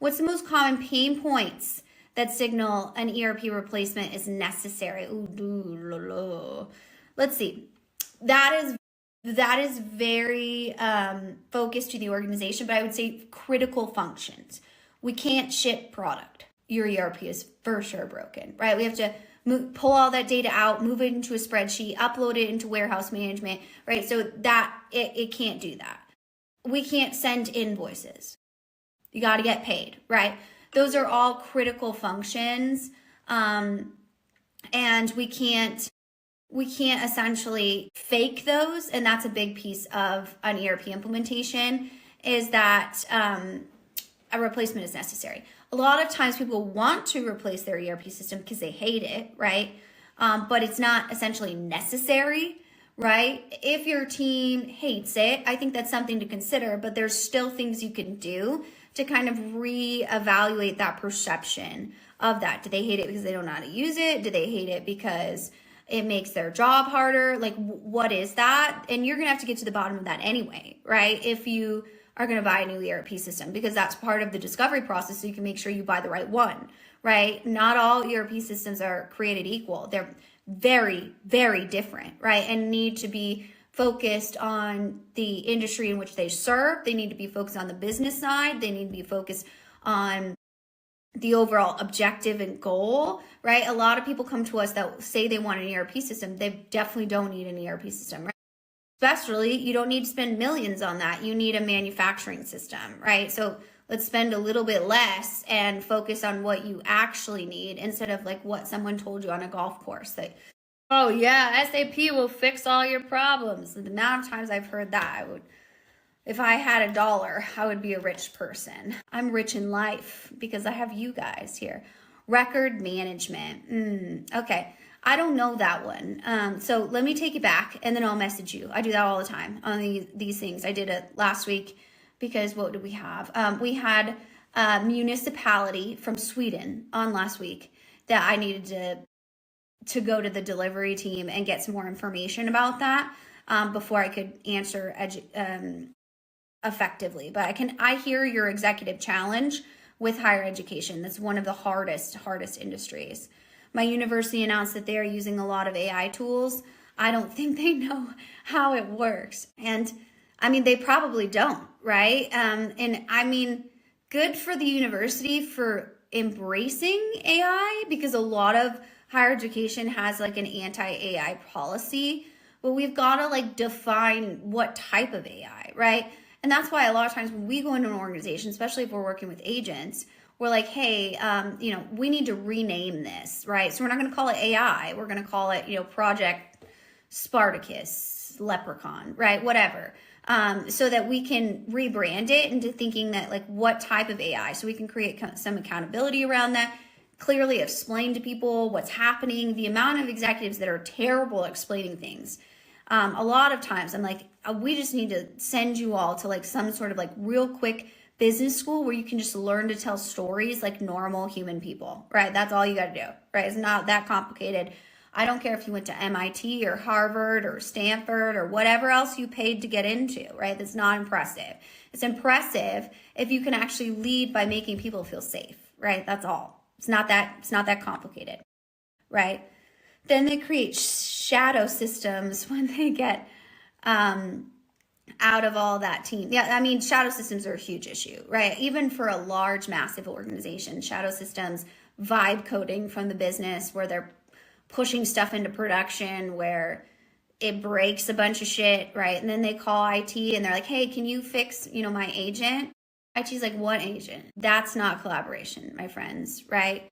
What's the most common pain points that signal an ERP replacement is necessary? Let's see. That is very focused to the organization, but I would say critical functions. We can't ship product. Your ERP is for sure broken, right? We have to pull all that data out, move it into a spreadsheet, upload it into warehouse management, right? So that it can't do that. We can't send invoices. You got to get paid, right? Those are all critical functions, and we can't essentially fake those. And that's a big piece of an ERP implementation, is that a replacement is necessary. A lot of times people want to replace their ERP system because they hate it, right? But it's not essentially necessary, right? If your team hates it, I think that's something to consider, but there's still things you can do to kind of reevaluate that perception of that. Do they hate it because they don't know how to use it? Do they hate it because it makes their job harder? Like, what is that? And you're gonna have to get to the bottom of that anyway, right? If you are going to buy a new ERP system, because that's part of the discovery process, so you can make sure you buy the right one, right? Not all ERP systems are created equal. They're very, very different, right? And need to be focused on the industry in which they serve. They need to be focused on the business side. They need to be focused on the overall objective and goal, right? A lot of people come to us that say they want an ERP system. They definitely don't need an ERP system, right? Especially, you don't need to spend millions on that. You need a manufacturing system, right? So let's spend a little bit less and focus on what you actually need, instead of like what someone told you on a golf course that, oh yeah, SAP will fix all your problems. The amount of times I've heard that, if I had $1, I would be a rich person. I'm rich in life because I have you guys here. Record management. Okay. I don't know that one. So let me take it back and then I'll message you. I do that all the time on these things. I did it last week because what did we have? We had a municipality from Sweden on last week that I needed to go to the delivery team and get some more information about that before I could answer effectively. But I hear your executive challenge with higher education. That's one of the hardest industries. My university announced that they are using a lot of AI tools. I don't think they know how it works. And I mean, they probably don't, right? And I mean, good for the university for embracing AI, because a lot of higher education has like an anti-AI policy, but we've got to like define what type of AI, right? And that's why a lot of times when we go into an organization, especially if we're working with agents, we're like, hey, we need to rename this, right? So we're not going to call it AI. We're going to call it, Project Spartacus, Leprechaun, right? Whatever. So that we can rebrand it into thinking that like what type of AI, so we can create some accountability around that, clearly explain to people what's happening. The amount of executives that are terrible at explaining things. A lot of times I'm like, we just need to send you all to like some sort of like real quick business school where you can just learn to tell stories like normal human people, right? That's all you got to do, right? It's not that complicated. I don't care if you went to MIT or Harvard or Stanford or whatever else you paid to get into, right? That's not impressive. It's impressive if you can actually lead by making people feel safe, right? That's all. It's not that complicated, right? Then they create shadow systems when they get out of all that team. Yeah, I mean, shadow systems are a huge issue, right? Even for a large, massive organization, shadow systems, vibe coding from the business where they're pushing stuff into production where it breaks a bunch of shit, right? And then they call IT and they're like, hey, can you fix, my agent? IT's like, what agent? That's not collaboration, my friends, right?